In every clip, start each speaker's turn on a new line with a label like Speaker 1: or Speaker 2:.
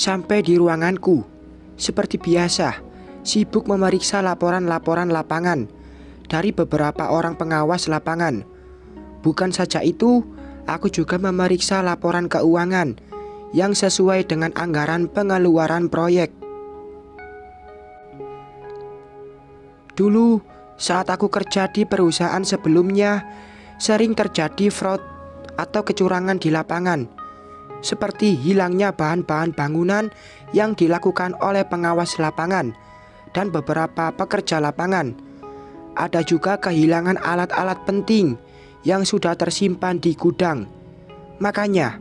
Speaker 1: Sampai di ruanganku, seperti biasa, sibuk memeriksa laporan-laporan lapangan dari beberapa orang pengawas lapangan. Bukan saja itu, aku juga memeriksa laporan keuangan yang sesuai dengan anggaran pengeluaran proyek. Dulu, saat aku kerja di perusahaan sebelumnya, sering terjadi fraud atau kecurangan di lapangan, seperti hilangnya bahan-bahan bangunan yang dilakukan oleh pengawas lapangan dan beberapa pekerja lapangan. Ada juga kehilangan alat-alat penting yang sudah tersimpan di gudang. Makanya,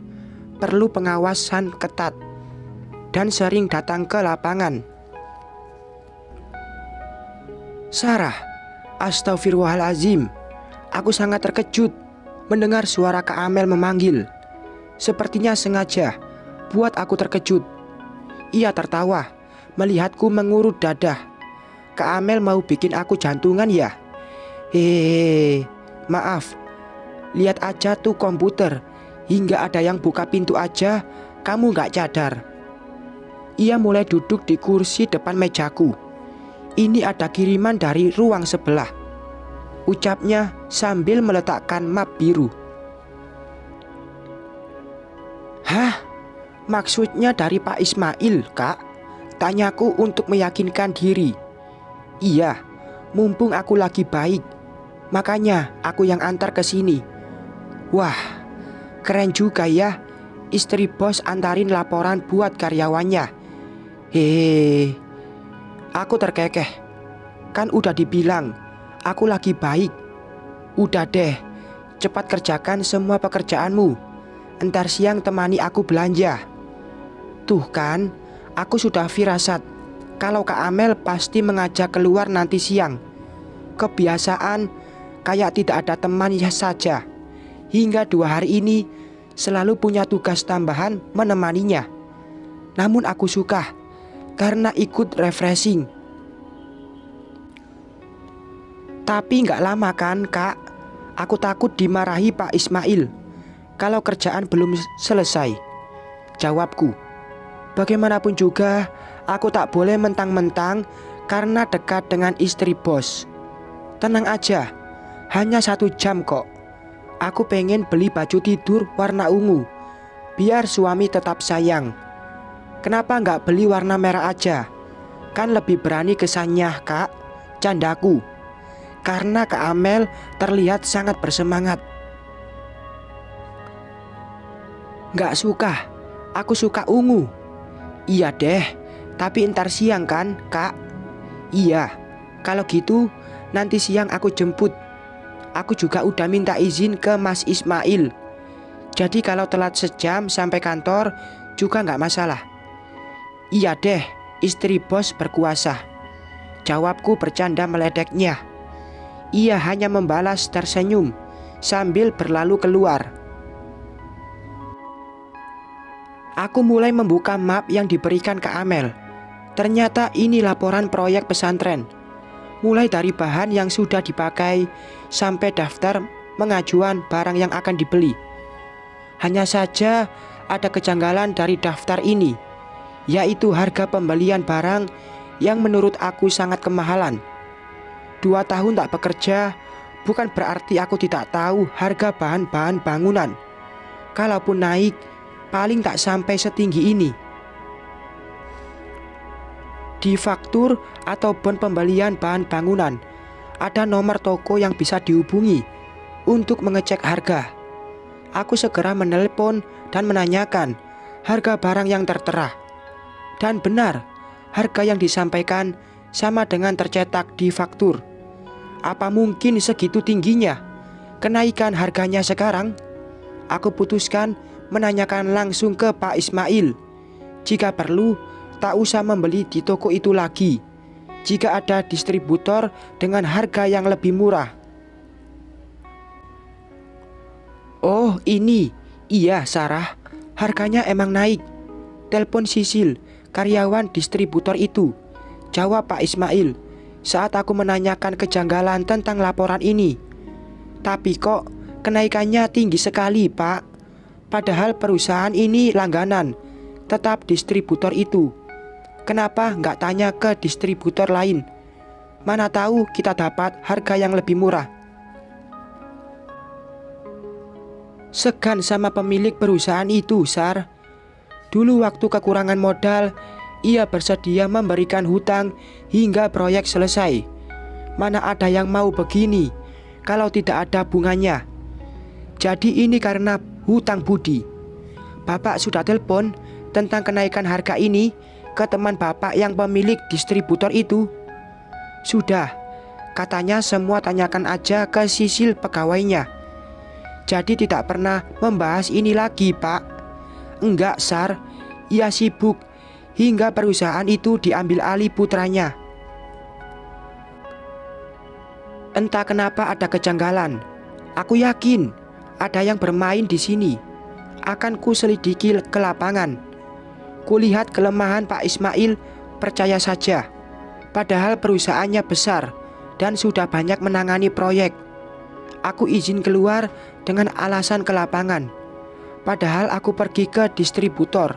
Speaker 1: perlu pengawasan ketat dan sering datang ke lapangan. Sarah, astagfirullahalazim, aku sangat terkejut mendengar suara Kak Amel memanggil. Sepertinya sengaja buat aku terkejut. Ia tertawa melihatku mengurut dada. Kak Amel mau bikin aku jantungan ya? Hehehe, maaf. Lihat aja tuh komputer, hingga ada yang buka pintu aja kamu gak cadar. Ia mulai duduk di kursi depan mejaku. Ini ada kiriman dari ruang sebelah, ucapnya sambil meletakkan map biru. Hah? Maksudnya dari Pak Ismail, Kak? Tanyaku untuk meyakinkan diri. Iya, mumpung aku lagi baik, makanya aku yang antar ke sini. Wah, keren juga ya, istri bos antarin laporan buat karyawannya. Hehehe. Aku terkekeh. Kan udah dibilang aku lagi baik. Udah deh, cepat kerjakan semua pekerjaanmu. Entar siang temani aku belanja. Tuh kan, aku sudah firasat kalau Kak Amel pasti mengajak keluar nanti siang. Kebiasaan kayak tidak ada teman ya saja. Hingga 2 hari ini selalu punya tugas tambahan menemaninya. Namun aku suka karena ikut refreshing. Tapi gak lama kan, Kak? Aku takut dimarahi Pak Ismail kalau kerjaan belum selesai. Jawabku. Bagaimanapun juga, aku tak boleh mentang-mentang karena dekat dengan istri bos. Tenang aja, hanya 1 jam kok. Aku pengen beli baju tidur warna ungu, biar suami tetap sayang. Kenapa nggak beli warna merah aja? Kan lebih berani kesannya, Kak. Candaku. Karena Kak Amel terlihat sangat bersemangat. Nggak suka. Aku suka ungu. Iya deh, tapi ntar siang kan, Kak? Iya, kalau gitu nanti siang aku jemput. Aku juga udah minta izin ke Mas Ismail. Jadi kalau telat sejam sampai kantor juga nggak masalah. Iya deh, istri bos berkuasa. Jawabku bercanda meledeknya. Ia hanya membalas tersenyum sambil berlalu keluar. Aku mulai membuka map yang diberikan Kak Amel. Ternyata ini laporan proyek pesantren. Mulai dari bahan yang sudah dipakai sampai daftar pengajuan barang yang akan dibeli. Hanya saja ada kejanggalan dari daftar ini, yaitu harga pembelian barang yang menurut aku sangat kemahalan. 2 tahun tak bekerja bukan berarti aku tidak tahu harga bahan-bahan bangunan. Kalaupun naik, paling tak sampai setinggi ini. Di faktur atau bon pembelian bahan bangunan, ada nomor toko yang bisa dihubungi untuk mengecek harga. Aku segera menelepon dan menanyakan harga barang yang tertera. Dan benar, harga yang disampaikan sama dengan tercetak di faktur. Apa mungkin segitu tingginya kenaikan harganya sekarang? Aku putuskan menanyakan langsung ke Pak Ismail. Jika perlu, tak usah membeli di toko itu lagi jika ada distributor dengan harga yang lebih murah. Oh ini, iya Sarah, harganya emang naik. Telepon Sisil, karyawan distributor itu, jawab Pak Ismail saat aku menanyakan kejanggalan tentang laporan ini. Tapi kok kenaikannya tinggi sekali, Pak? Padahal perusahaan ini langganan, tetap distributor itu. Kenapa nggak tanya ke distributor lain? Mana tahu kita dapat harga yang lebih murah. Segan sama pemilik perusahaan itu, Sar. Dulu waktu kekurangan modal, ia bersedia memberikan hutang hingga proyek selesai. Mana ada yang mau begini kalau tidak ada bunganya. Jadi ini karena hutang budi. Bapak sudah telepon tentang kenaikan harga ini ke teman Bapak yang pemilik distributor itu? Sudah, katanya semua tanyakan aja ke Sisil pegawainya. Jadi tidak pernah membahas ini lagi, Pak. Enggak, Sar, ia sibuk hingga perusahaan itu diambil alih putranya. Entah kenapa ada kejanggalan. Aku yakin ada yang bermain di sini. Akan ku selidiki ke lapangan. Kulihat kelemahan Pak Ismail, percaya saja. Padahal perusahaannya besar dan sudah banyak menangani proyek. Aku izin keluar dengan alasan ke lapangan. Padahal aku pergi ke distributor,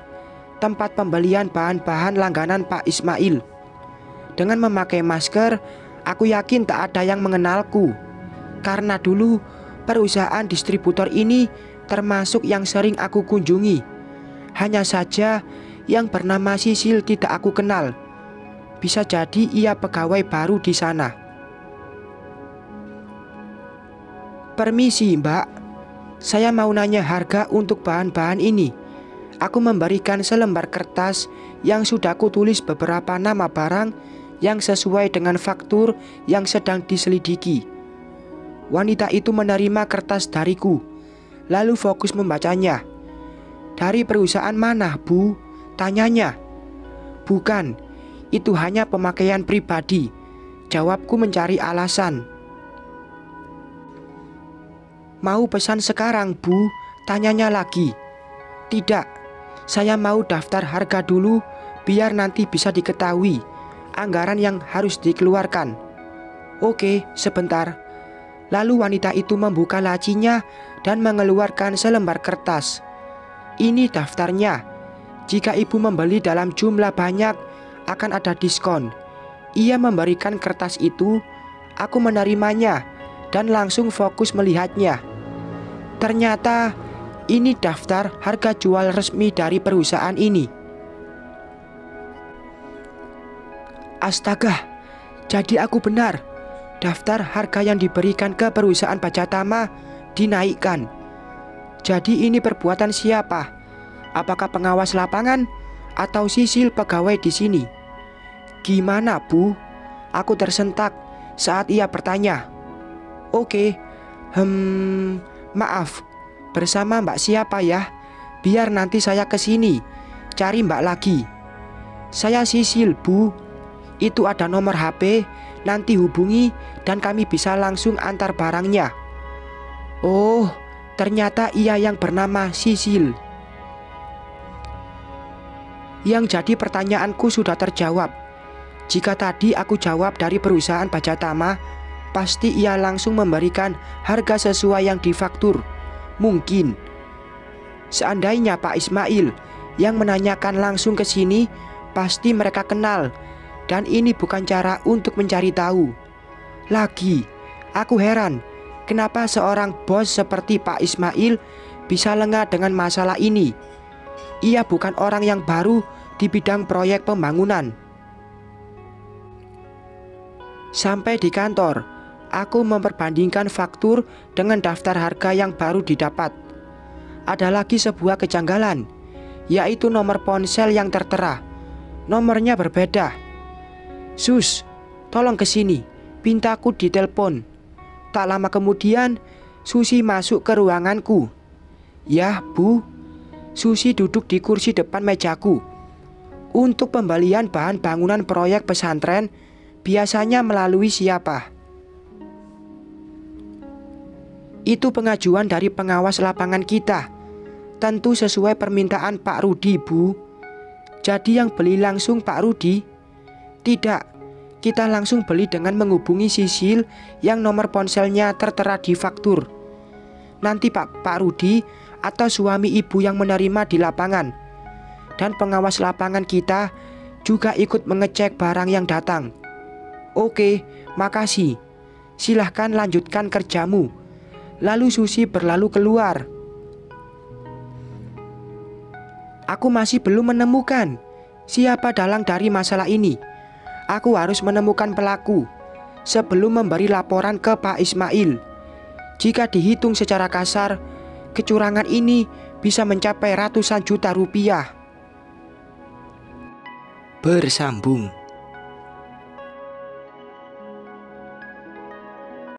Speaker 1: tempat pembelian bahan-bahan langganan Pak Ismail. Dengan memakai masker, aku yakin tak ada yang mengenalku. Karena dulu perusahaan distributor ini termasuk yang sering aku kunjungi. Hanya saja yang bernama Sisil tidak aku kenal. Bisa jadi ia pegawai baru di sana. Permisi, Mbak. Saya mau nanya harga untuk bahan-bahan ini. Aku memberikan selembar kertas yang sudah kutulis beberapa nama barang yang sesuai dengan faktur yang sedang diselidiki. Wanita itu menerima kertas dariku, lalu fokus membacanya. Dari perusahaan mana, Bu? Tanyanya. Bukan, itu hanya pemakaian pribadi. Jawabku mencari alasan. Mau pesan sekarang, Bu? Tanyanya lagi. Tidak, saya mau daftar harga dulu biar nanti bisa diketahui anggaran yang harus dikeluarkan. Oke, sebentar. Lalu wanita itu membuka lacinya dan mengeluarkan selembar kertas. Ini daftarnya. Jika ibu membeli dalam jumlah banyak, akan ada diskon. Ia memberikan kertas itu, aku menerimanya dan langsung fokus melihatnya. Ternyata ini daftar harga jual resmi dari perusahaan ini. Astaga, jadi aku benar. Daftar harga yang diberikan ke perusahaan Bajatama dinaikkan. Jadi ini perbuatan siapa? Apakah pengawas lapangan atau Sisil pegawai di sini? Gimana, Bu? Aku tersentak saat ia bertanya. Oke, maaf. Bersama Mbak siapa ya? Biar nanti saya ke sini cari Mbak lagi. Saya Sisil, Bu. Itu ada nomor HP, nanti hubungi dan kami bisa langsung antar barangnya. Oh, ternyata ia yang bernama Sisil. Yang jadi pertanyaanku sudah terjawab. Jika tadi aku jawab dari perusahaan Bajatama, pasti ia langsung memberikan harga sesuai yang difaktur. Mungkin. Seandainya Pak Ismail yang menanyakan langsung ke sini, pasti mereka kenal. Dan ini bukan cara untuk mencari tahu. Lagi, aku heran kenapa seorang bos seperti Pak Ismail bisa lengah dengan masalah ini. Ia bukan orang yang baru di bidang proyek pembangunan. Sampai di kantor, aku memperbandingkan faktur dengan daftar harga yang baru didapat. Ada lagi sebuah kejanggalan, yaitu nomor ponsel yang tertera. Nomornya berbeda. Sus, tolong kesini, pintaku ditelepon. Tak lama kemudian, Susi masuk ke ruanganku. Ya, Bu. Susi duduk di kursi depan mejaku. Untuk pembelian bahan bangunan proyek pesantren, biasanya melalui siapa? Itu pengajuan dari pengawas lapangan kita. Tentu sesuai permintaan Pak Rudi, Bu. Jadi yang beli langsung Pak Rudi? Tidak, kita langsung beli dengan menghubungi Sisil yang nomor ponselnya tertera di faktur. Nanti Pak Rudi atau suami ibu yang menerima di lapangan. dan pengawas lapangan kita juga ikut mengecek barang yang datang. Oke, makasih. Silahkan lanjutkan kerjamu. Lalu Susi berlalu keluar. Aku masih belum menemukan siapa dalang dari masalah ini. Aku harus menemukan pelaku sebelum memberi laporan ke Pak Ismail. Jika dihitung secara kasar, kecurangan ini bisa mencapai ratusan juta rupiah. Bersambung.